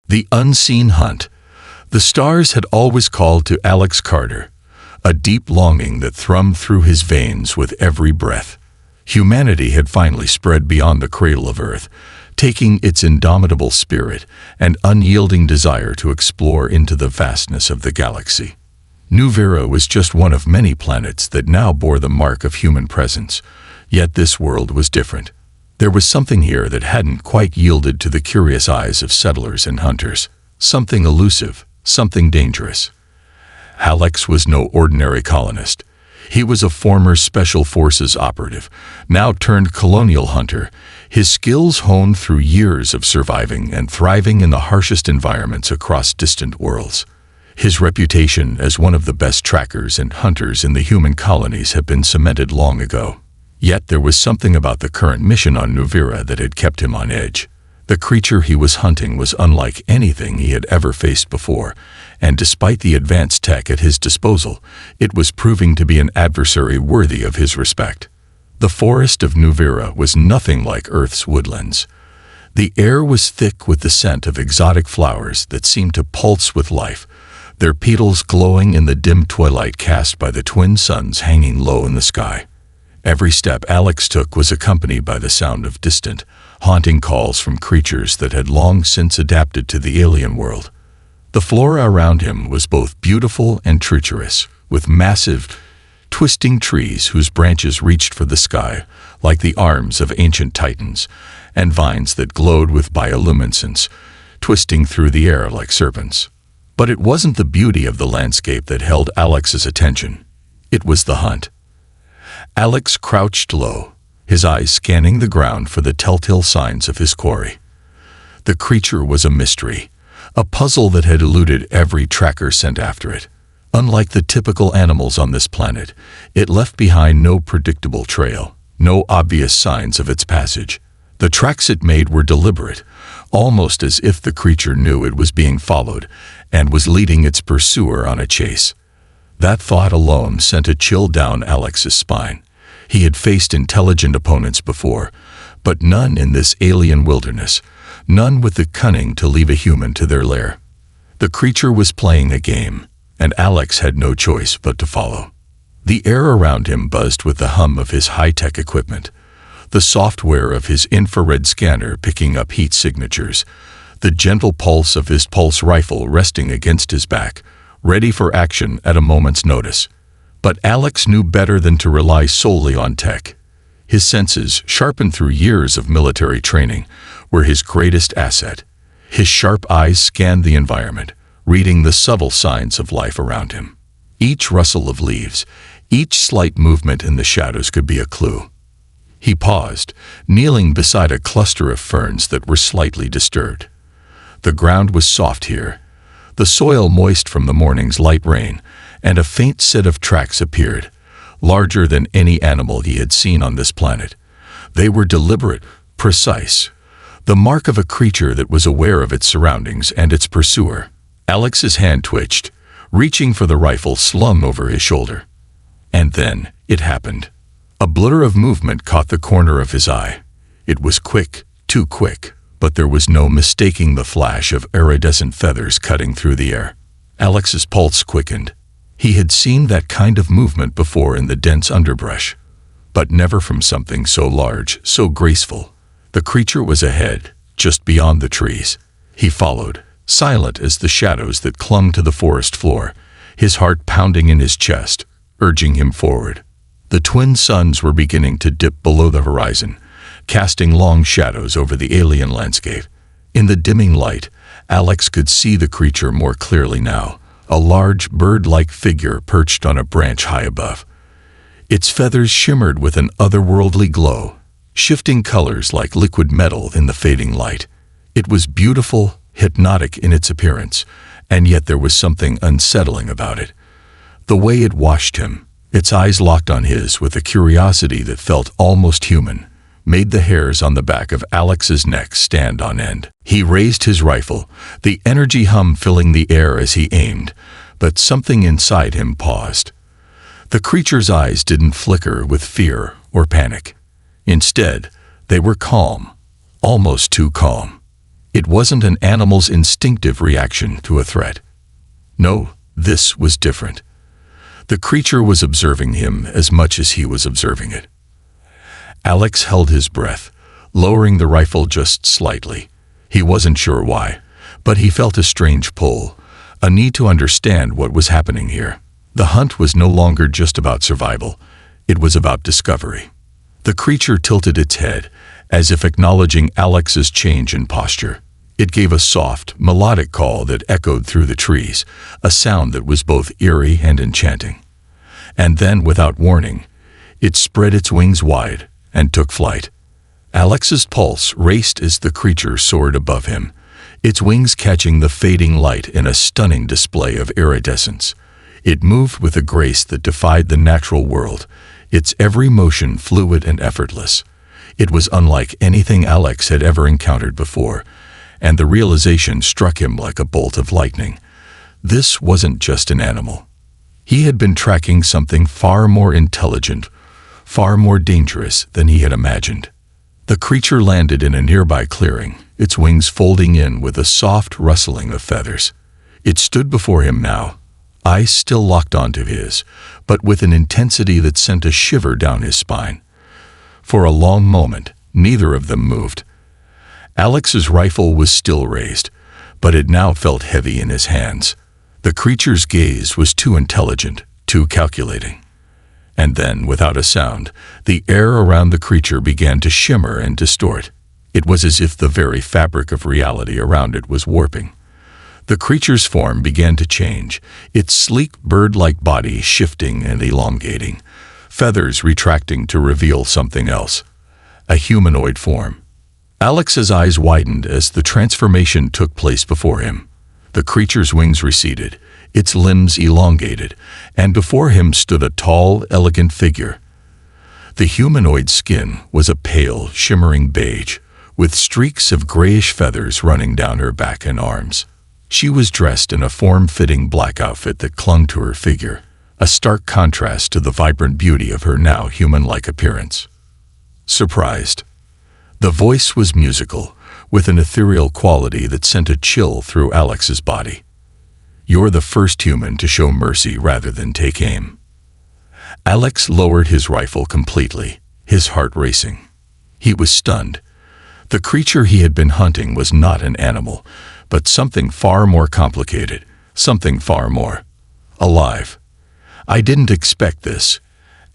The unseen hunt. The stars had always called to Alex Carter, a deep longing that thrummed through his veins with every breath. Humanity had finally spread beyond the cradle of Earth, taking its indomitable spirit and unyielding desire to explore into the vastness of the galaxy. New Vera was just one of many planets that now bore the mark of human presence, yet this world was different. There was something here that hadn't quite yielded to the curious eyes of settlers and hunters, something elusive, something dangerous. Alex was no ordinary colonist. He was a former Special Forces operative, now turned colonial hunter, his skills honed through years of surviving and thriving in the harshest environments across distant worlds. His reputation as one of the best trackers and hunters in the human colonies had been cemented long ago. Yet there was something about the current mission on New Vera that had kept him on edge. The creature he was hunting was unlike anything he had ever faced before, and despite the advanced tech at his disposal, it was proving to be an adversary worthy of his respect. The forest of New Vera was nothing like Earth's woodlands. The air was thick with the scent of exotic flowers that seemed to pulse with life, their petals glowing in the dim twilight cast by the twin suns hanging low in the sky. Every step Alex took was accompanied by the sound of distant, haunting calls from creatures that had long since adapted to the alien world. The flora around him was both beautiful and treacherous, with massive, twisting trees whose branches reached for the sky like the arms of ancient titans, and vines that glowed with bioluminescence, twisting through the air like serpents. But it wasn't the beauty of the landscape that held Alex's attention. It was the hunt. Alex crouched low, his eyes scanning the ground for the telltale signs of his quarry. The creature was a mystery, a puzzle that had eluded every tracker sent after it. Unlike the typical animals on this planet, it left behind no predictable trail, no obvious signs of its passage. The tracks it made were deliberate, almost as if the creature knew it was being followed and was leading its pursuer on a chase. That thought alone sent a chill down Alex's spine. He had faced intelligent opponents before, but none in this alien wilderness, none with the cunning to leave a human to their lair. The creature was playing a game, and Alex had no choice but to follow. The air around him buzzed with the hum of his high-tech equipment, the software of his infrared scanner picking up heat signatures, the gentle pulse of his pulse rifle resting against his back, ready for action at a moment's notice. But Alex knew better than to rely solely on tech. His senses, sharpened through years of military training, were his greatest asset. His sharp eyes scanned the environment, reading the subtle signs of life around him. Each rustle of leaves, each slight movement in the shadows could be a clue. He paused, kneeling beside a cluster of ferns that were slightly disturbed. The ground was soft here, the soil moist from the morning's light rain, and a faint set of tracks appeared, larger than any animal he had seen on this planet. They were deliberate, precise, the mark of a creature that was aware of its surroundings and its pursuer. Alex's hand twitched, reaching for the rifle slung over his shoulder. And then it happened. A blur of movement caught the corner of his eye. It was quick, too quick, but there was no mistaking the flash of iridescent feathers cutting through the air. Alex's pulse quickened. He had seen that kind of movement before in the dense underbrush, but never from something so large, so graceful. The creature was ahead, just beyond the trees. He followed, silent as the shadows that clung to the forest floor, his heart pounding in his chest, urging him forward. The twin suns were beginning to dip below the horizon, casting long shadows over the alien landscape. In the dimming light, Alex could see the creature more clearly now, a large bird-like figure perched on a branch high above. Its feathers shimmered with an otherworldly glow, shifting colors like liquid metal in the fading light. It was beautiful, hypnotic in its appearance, and yet there was something unsettling about it. The way it watched him, its eyes locked on his with a curiosity that felt almost human, made the hairs on the back of Alex's neck stand on end. He raised his rifle, the energy hum filling the air as he aimed, but something inside him paused. The creature's eyes didn't flicker with fear or panic. Instead, they were calm, almost too calm. It wasn't an animal's instinctive reaction to a threat. No, this was different. The creature was observing him as much as he was observing it. Alex held his breath, lowering the rifle just slightly. He wasn't sure why, but he felt a strange pull, a need to understand what was happening here. The hunt was no longer just about survival. It was about discovery. The creature tilted its head, as if acknowledging Alex's change in posture. It gave a soft, melodic call that echoed through the trees, a sound that was both eerie and enchanting. And then, without warning, it spread its wings wide and took flight. Alex's pulse raced as the creature soared above him, its wings catching the fading light in a stunning display of iridescence. It moved with a grace that defied the natural world, its every motion fluid and effortless. It was unlike anything Alex had ever encountered before, and the realization struck him like a bolt of lightning. This wasn't just an animal. He had been tracking something far more intelligent, far more dangerous than he had imagined. The creature landed in a nearby clearing, its wings folding in with a soft rustling of feathers. It stood before him now, eyes still locked onto his, but with an intensity that sent a shiver down his spine. For a long moment, neither of them moved. Alex's rifle was still raised, but it now felt heavy in his hands. The creature's gaze was too intelligent, too calculating. And then, without a sound, the air around the creature began to shimmer and distort. It was as if the very fabric of reality around it was warping. The creature's form began to change, its sleek bird-like body shifting and elongating, feathers retracting to reveal something else, a humanoid form. Alex's eyes widened as the transformation took place before him. The creature's wings receded, its limbs elongated, and before him stood a tall, elegant figure. The humanoid skin was a pale, shimmering beige, with streaks of grayish feathers running down her back and arms. She was dressed in a form-fitting black outfit that clung to her figure, a stark contrast to the vibrant beauty of her now human-like appearance. Surprised. The voice was musical, with an ethereal quality that sent a chill through Alex's body. "You're the first human to show mercy rather than take aim." Alex lowered his rifle completely, his heart racing. He was stunned. The creature he had been hunting was not an animal, but something far more complicated, something far more alive. "I didn't expect this,"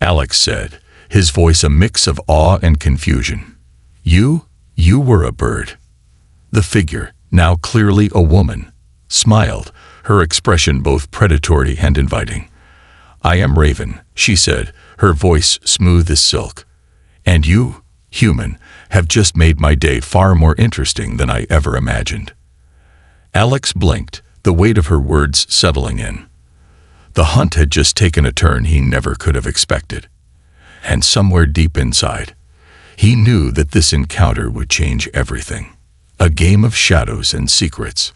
Alex said, his voice a mix of awe and confusion. You were a bird." The figure, now clearly a woman, smiled, her expression both predatory and inviting. "I am Raven," she said, her voice smooth as silk. "And you, human, have just made my day far more interesting than I ever imagined." Alex blinked, the weight of her words settling in. The hunt had just taken a turn he never could have expected. And somewhere deep inside, he knew that this encounter would change everything. A game of shadows and secrets.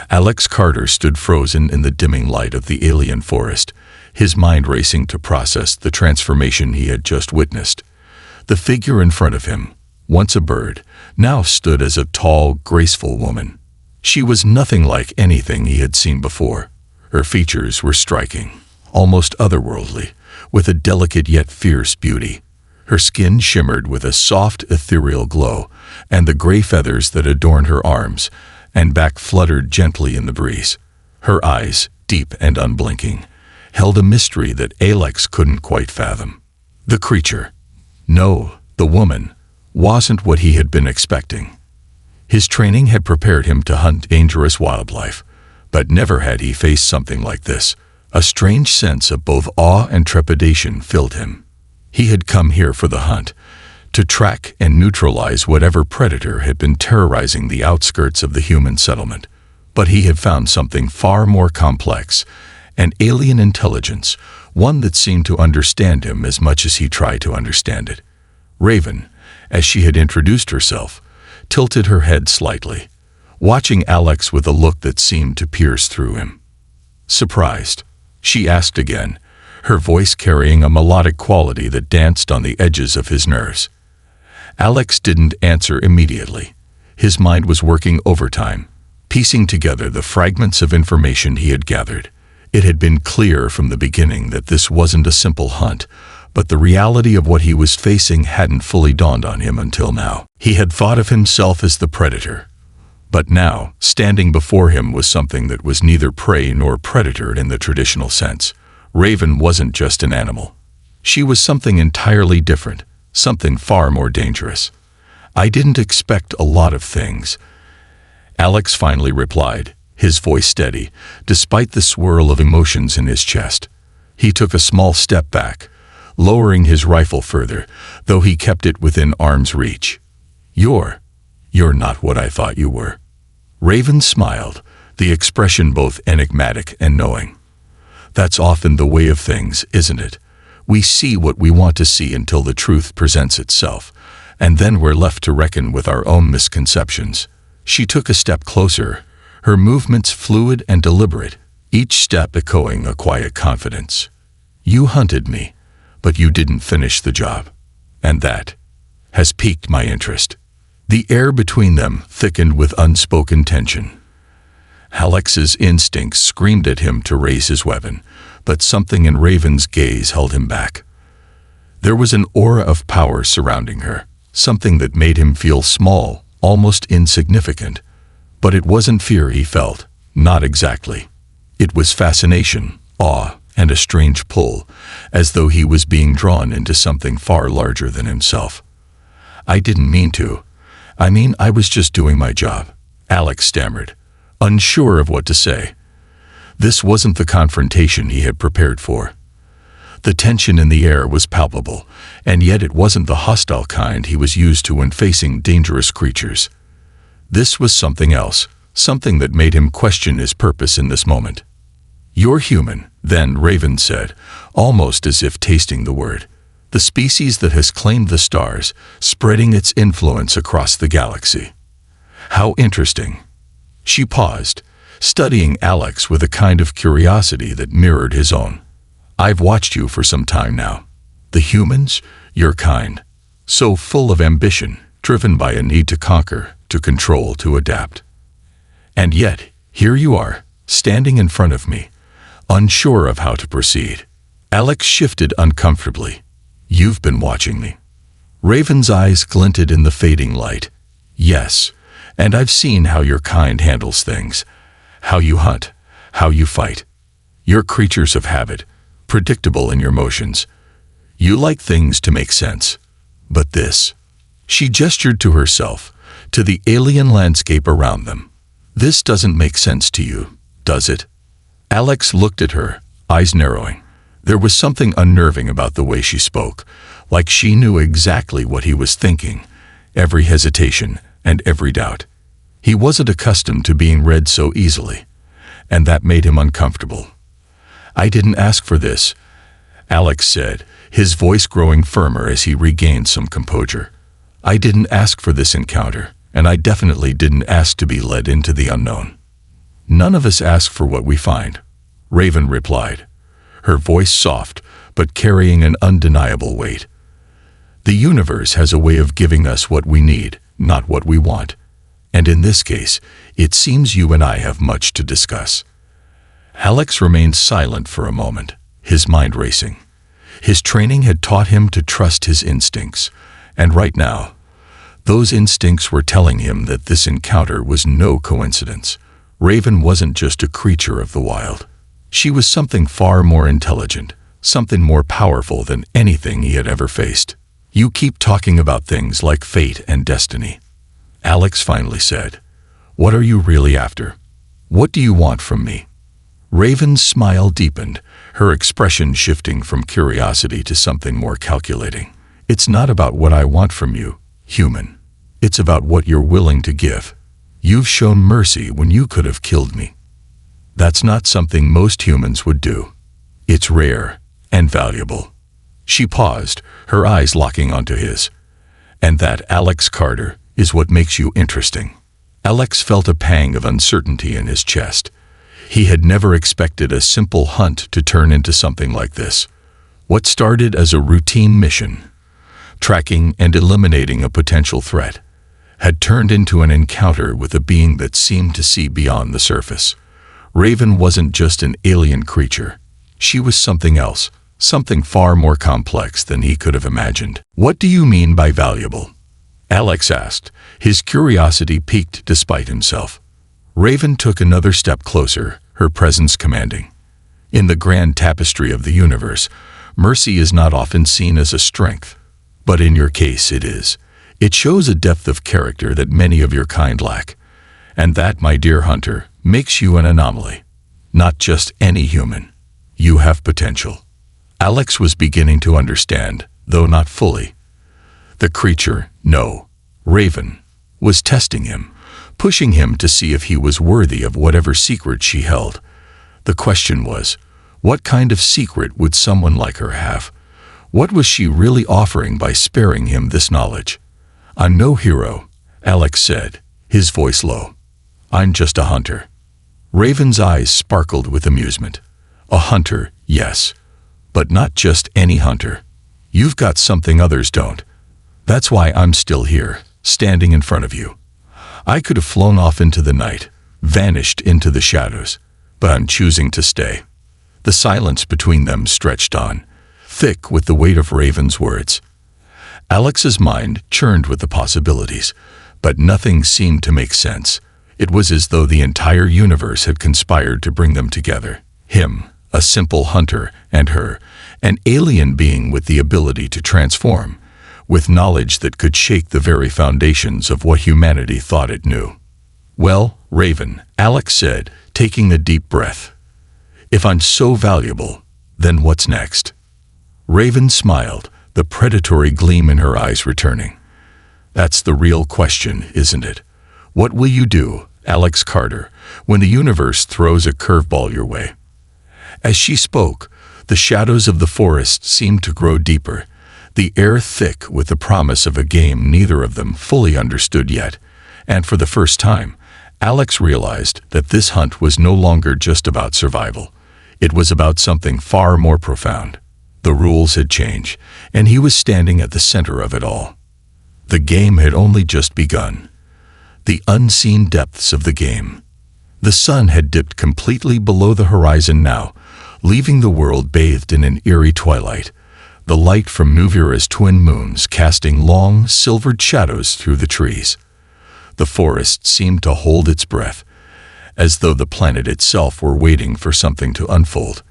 Alex Carter stood frozen in the dimming light of the alien forest, his mind racing to process the transformation he had just witnessed. The figure in front of him, once a bird, now stood as a tall, graceful woman. She was nothing like anything he had seen before. Her features were striking, almost otherworldly, with a delicate yet fierce beauty. Her skin shimmered with a soft, ethereal glow, and the gray feathers that adorned her arms and back fluttered gently in the breeze. Her eyes, deep and unblinking, held a mystery that Alex couldn't quite fathom. The creature, no, the woman, wasn't what he had been expecting. His training had prepared him to hunt dangerous wildlife, but never had he faced something like this. A strange sense of both awe and trepidation filled him. He had come here for the hunt, to track and neutralize whatever predator had been terrorizing the outskirts of the human settlement. But he had found something far more complex, an alien intelligence, one that seemed to understand him as much as he tried to understand it. Raven, as she had introduced herself, tilted her head slightly, watching Alex with a look that seemed to pierce through him. Surprised, she asked again, her voice carrying a melodic quality that danced on the edges of his nerves. Alex didn't answer immediately. His mind was working overtime, piecing together the fragments of information he had gathered. It had been clear from the beginning that this wasn't a simple hunt, but the reality of what he was facing hadn't fully dawned on him until now. He had thought of himself as the predator, but now, standing before him was something that was neither prey nor predator in the traditional sense. Raven wasn't just an animal. She was something entirely different, something far more dangerous. "I didn't expect a lot of things," Alex finally replied, his voice steady, despite the swirl of emotions in his chest. He took a small step back, lowering his rifle further, though he kept it within arm's reach. You're not what I thought you were." Raven smiled, the expression both enigmatic and knowing. "That's often the way of things, isn't it? We see what we want to see until the truth presents itself, and then we're left to reckon with our own misconceptions." She took a step closer, her movements fluid and deliberate, each step echoing a quiet confidence. "You hunted me, but you didn't finish the job. And that has piqued my interest." The air between them thickened with unspoken tension. Alex's instincts screamed at him to raise his weapon, but something in Raven's gaze held him back. There was an aura of power surrounding her, something that made him feel small, almost insignificant. But it wasn't fear he felt, not exactly. It was fascination, awe, and a strange pull, as though he was being drawn into something far larger than himself. "I didn't mean to. I was just doing my job," Alex stammered, unsure of what to say. This wasn't the confrontation he had prepared for. The tension in the air was palpable, and yet it wasn't the hostile kind he was used to when facing dangerous creatures. This was something else, something that made him question his purpose in this moment. "You're human," then Raven said, almost as if tasting the word. "The species that has claimed the stars, spreading its influence across the galaxy." "How interesting." She paused, studying Alex with a kind of curiosity that mirrored his own. "I've watched you for some time now. The humans, your kind, so full of ambition, driven by a need to conquer, to control, to adapt. And yet, here you are, standing in front of me, unsure of how to proceed." Alex shifted uncomfortably. "You've been watching me." Raven's eyes glinted in the fading light. "Yes, and I've seen how your kind handles things. How you hunt, how you fight. You're creatures of habit, predictable in your motions. You like things to make sense. But this..." She gestured to herself, to the alien landscape around them. "This doesn't make sense to you, does it?" Alex looked at her, eyes narrowing. There was something unnerving about the way she spoke, like she knew exactly what he was thinking, every hesitation and every doubt. He wasn't accustomed to being read so easily, and that made him uncomfortable. "I didn't ask for this," Alex said, his voice growing firmer as he regained some composure. "I didn't ask for this encounter, and I definitely didn't ask to be led into the unknown." "None of us ask for what we find," Raven replied, her voice soft but carrying an undeniable weight. "The universe has a way of giving us what we need, not what we want. And in this case, it seems you and I have much to discuss." Alex remained silent for a moment, his mind racing. His training had taught him to trust his instincts, and right now, those instincts were telling him that this encounter was no coincidence. Raven wasn't just a creature of the wild. She was something far more intelligent, something more powerful than anything he had ever faced. "You keep talking about things like fate and destiny," Alex finally said. "What are you really after? What do you want from me?" Raven's smile deepened, her expression shifting from curiosity to something more calculating. "It's not about what I want from you, human. It's about what you're willing to give. You've shown mercy when you could have killed me. That's not something most humans would do. It's rare and valuable." She paused, her eyes locking onto his. "And that, Alex Carter, is what makes you interesting." Alex felt a pang of uncertainty in his chest. He had never expected a simple hunt to turn into something like this. What started as a routine mission, tracking and eliminating a potential threat, had turned into an encounter with a being that seemed to see beyond the surface. Raven wasn't just an alien creature. She was something else, something far more complex than he could have imagined. "What do you mean by valuable?" Alex asked, his curiosity piqued despite himself. Raven took another step closer, her presence commanding. In the grand tapestry of the universe, mercy is not often seen as a strength. But in your case it is. It shows a depth of character that many of your kind lack. And that, my dear hunter, makes you an anomaly. Not just any human. You have potential. Alex was beginning to understand, though not fully. The creature, no, Raven, was testing him, pushing him to see if he was worthy of whatever secret she held. The question was, what kind of secret would someone like her have? What was she really offering by sparing him this knowledge? "I'm no hero," Alex said, his voice low. "I'm just a hunter." Raven's eyes sparkled with amusement. "A hunter, yes. But not just any hunter. You've got something others don't. That's why I'm still here, standing in front of you. I could have flown off into the night, vanished into the shadows, but I'm choosing to stay." The silence between them stretched on, thick with the weight of Raven's words. Alex's mind churned with the possibilities, but nothing seemed to make sense. It was as though the entire universe had conspired to bring them together. Him, a simple hunter, and her, an alien being with the ability to transform, with knowledge that could shake the very foundations of what humanity thought it knew. "Well, Raven," Alex said, taking a deep breath. "If I'm so valuable, then what's next?" Raven smiled, the predatory gleam in her eyes returning. "That's the real question, isn't it? What will you do, Alex Carter, when the universe throws a curveball your way?" As she spoke, the shadows of the forest seemed to grow deeper, the air thick with the promise of a game neither of them fully understood yet, and for the first time, Alex realized that this hunt was no longer just about survival. It was about something far more profound. The rules had changed, and he was standing at the center of it all. The game had only just begun. The unseen depths of the game. The sun had dipped completely below the horizon now, leaving the world bathed in an eerie twilight, the light from Nuvira's twin moons casting long, silvered shadows through the trees. The forest seemed to hold its breath, as though the planet itself were waiting for something to unfold.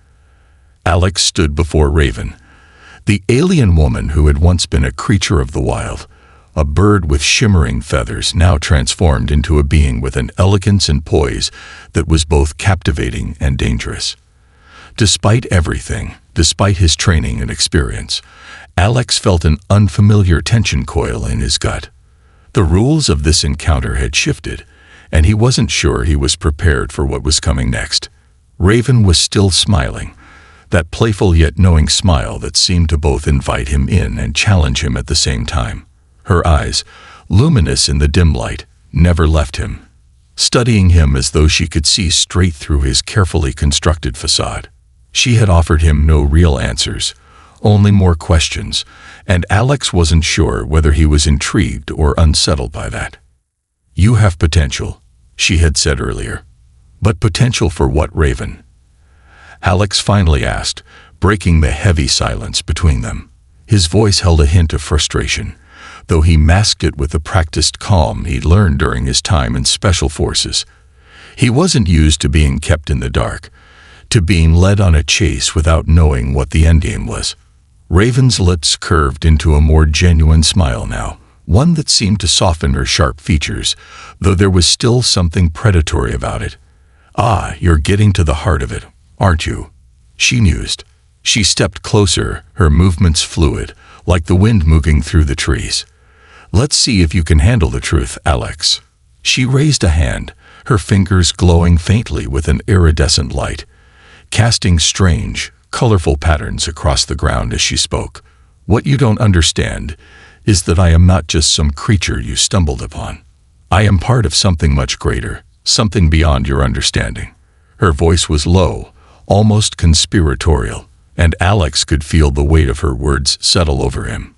Alex stood before Raven, the alien woman who had once been a creature of the wild, a bird with shimmering feathers now transformed into a being with an elegance and poise that was both captivating and dangerous. Despite everything, despite his training and experience, Alex felt an unfamiliar tension coil in his gut. The rules of this encounter had shifted, and he wasn't sure he was prepared for what was coming next. Raven was still smiling, that playful yet knowing smile that seemed to both invite him in and challenge him at the same time. Her eyes, luminous in the dim light, never left him, studying him as though she could see straight through his carefully constructed facade. She had offered him no real answers, only more questions, and Alex wasn't sure whether he was intrigued or unsettled by that. "You have potential," she had said earlier. "But potential for what, Raven?" Alex finally asked, breaking the heavy silence between them. His voice held a hint of frustration, though he masked it with the practiced calm he'd learned during his time in special forces. He wasn't used to being kept in the dark, to being led on a chase without knowing what the endgame was. Raven's lips curved into a more genuine smile now, one that seemed to soften her sharp features, though there was still something predatory about it. "Ah, you're getting to the heart of it, aren't you?" she mused. She stepped closer, her movements fluid, like the wind moving through the trees. "Let's see if you can handle the truth, Alex." She raised a hand, her fingers glowing faintly with an iridescent light, casting strange, colorful patterns across the ground as she spoke. "What you don't understand is that I am not just some creature you stumbled upon. I am part of something much greater, something beyond your understanding." Her voice was low, almost conspiratorial, and Alex could feel the weight of her words settle over him.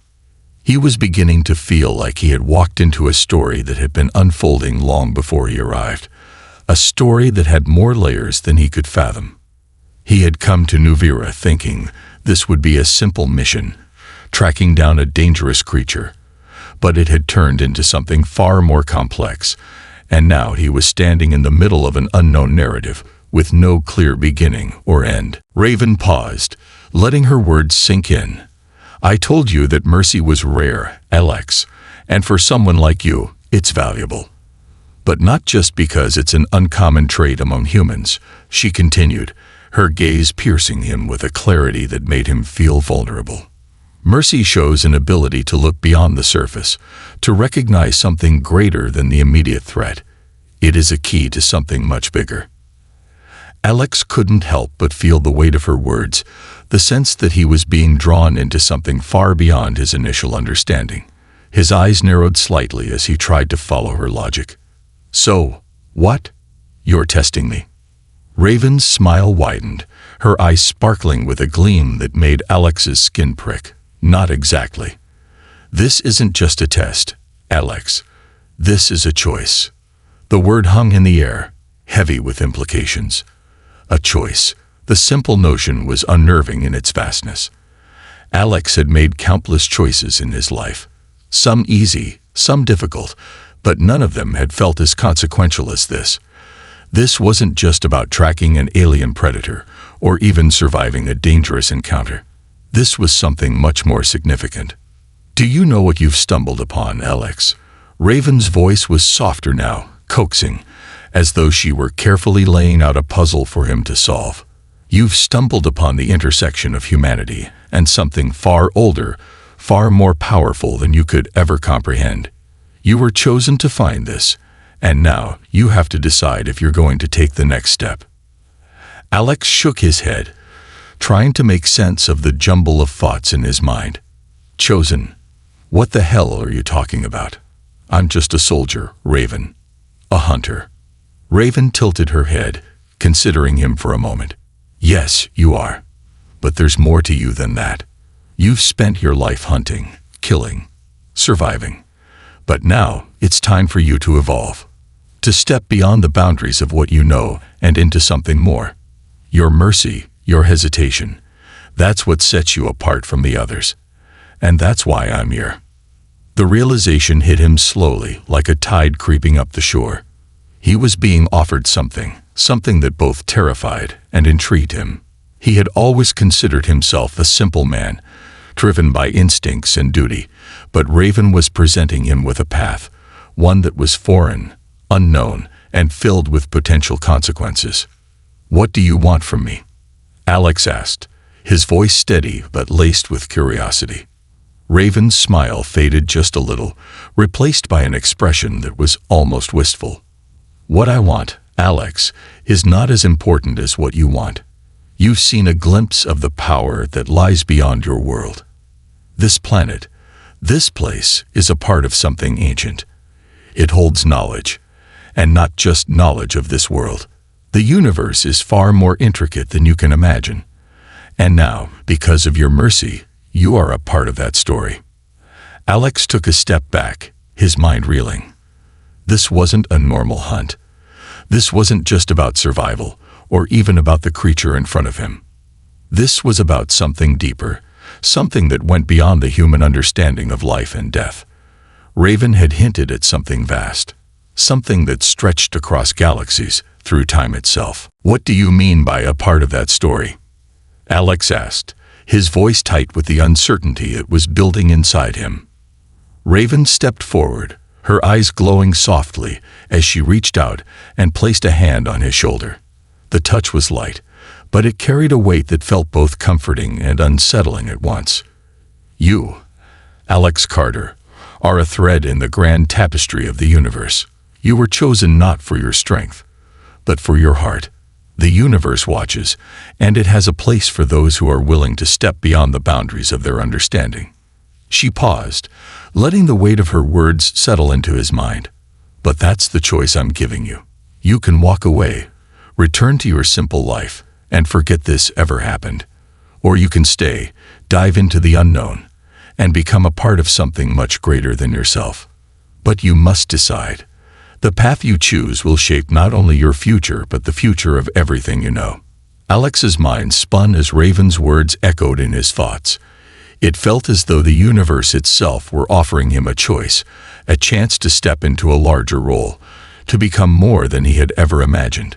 He was beginning to feel like he had walked into a story that had been unfolding long before he arrived, a story that had more layers than he could fathom. He had come to Nuvira thinking this would be a simple mission, tracking down a dangerous creature, but it had turned into something far more complex, and now he was standing in the middle of an unknown narrative with no clear beginning or end. Raven paused, letting her words sink in. I told you that mercy was rare, Alex, and for someone like you, it's valuable. But not just because it's an uncommon trait among humans, she continued, her gaze piercing him with a clarity that made him feel vulnerable. Mercy shows an ability to look beyond the surface, to recognize something greater than the immediate threat. It is a key to something much bigger. Alex couldn't help but feel the weight of her words, the sense that he was being drawn into something far beyond his initial understanding. His eyes narrowed slightly as he tried to follow her logic. So, what? You're testing me. Raven's smile widened, her eyes sparkling with a gleam that made Alex's skin prick. Not exactly. This isn't just a test, Alex. This is a choice. The word hung in the air, heavy with implications. A choice. The simple notion was unnerving in its vastness. Alex had made countless choices in his life. Some easy, some difficult, but none of them had felt as consequential as this. This wasn't just about tracking an alien predator, or even surviving a dangerous encounter. This was something much more significant. Do you know what you've stumbled upon, Alex? Raven's voice was softer now, coaxing, as though she were carefully laying out a puzzle for him to solve. You've stumbled upon the intersection of humanity and something far older, far more powerful than you could ever comprehend. You were chosen to find this, and now you have to decide if you're going to take the next step. Alex shook his head, trying to make sense of the jumble of thoughts in his mind. Chosen? What the hell are you talking about? I'm just a soldier, Raven. A hunter. Raven tilted her head, considering him for a moment. Yes, you are. But there's more to you than that. You've spent your life hunting, killing, surviving. But now it's time for you to evolve. To step beyond the boundaries of what you know and into something more. Your mercy, your hesitation. That's what sets you apart from the others. And that's why I'm here. The realization hit him slowly, like a tide creeping up the shore. He was being offered something that both terrified and intrigued him. He had always considered himself a simple man, driven by instincts and duty, but Raven was presenting him with a path, one that was foreign, unknown, and filled with potential consequences. What do you want from me? Alex asked, his voice steady but laced with curiosity. Raven's smile faded just a little, replaced by an expression that was almost wistful. What I want, Alex, is not as important as what you want. You've seen a glimpse of the power that lies beyond your world. This planet, this place, is a part of something ancient. It holds knowledge, and not just knowledge of this world. The universe is far more intricate than you can imagine. And now, because of your mercy, you are a part of that story. Alex took a step back, his mind reeling. This wasn't a normal hunt. This wasn't just about survival, or even about the creature in front of him. This was about something deeper, something that went beyond the human understanding of life and death. Raven had hinted at something vast, something that stretched across galaxies, through time itself. What do you mean by a part of that story? Alex asked, his voice tight with the uncertainty it was building inside him. Raven stepped forward, her eyes glowing softly as she reached out and placed a hand on his shoulder. The touch was light, but it carried a weight that felt both comforting and unsettling at once. You, Alex Carter, are a thread in the grand tapestry of the universe. You were chosen not for your strength, but for your heart. The universe watches, and it has a place for those who are willing to step beyond the boundaries of their understanding. She paused, letting the weight of her words settle into his mind. But that's the choice I'm giving you. You can walk away, return to your simple life, and forget this ever happened. Or you can stay, dive into the unknown, and become a part of something much greater than yourself. But you must decide. The path you choose will shape not only your future but the future of everything you know. Alex's mind spun as Raven's words echoed in his thoughts. It felt as though the universe itself were offering him a choice, a chance to step into a larger role, to become more than he had ever imagined.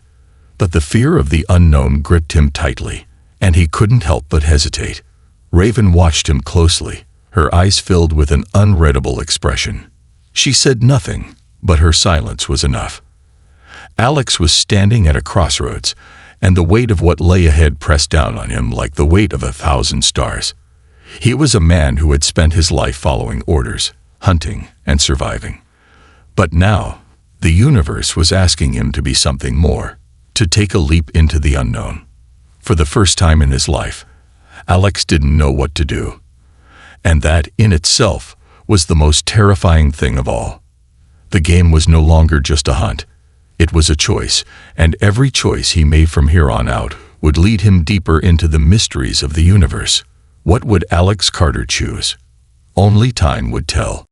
But the fear of the unknown gripped him tightly, and he couldn't help but hesitate. Raven watched him closely, her eyes filled with an unreadable expression. She said nothing, but her silence was enough. Alex was standing at a crossroads, and the weight of what lay ahead pressed down on him like the weight of 1,000 stars. He was a man who had spent his life following orders, hunting, and surviving. But now, the universe was asking him to be something more, to take a leap into the unknown. For the first time in his life, Alex didn't know what to do. And that, in itself, was the most terrifying thing of all. The game was no longer just a hunt. It was a choice, and every choice he made from here on out would lead him deeper into the mysteries of the universe. What would Alex Carter choose? Only time would tell.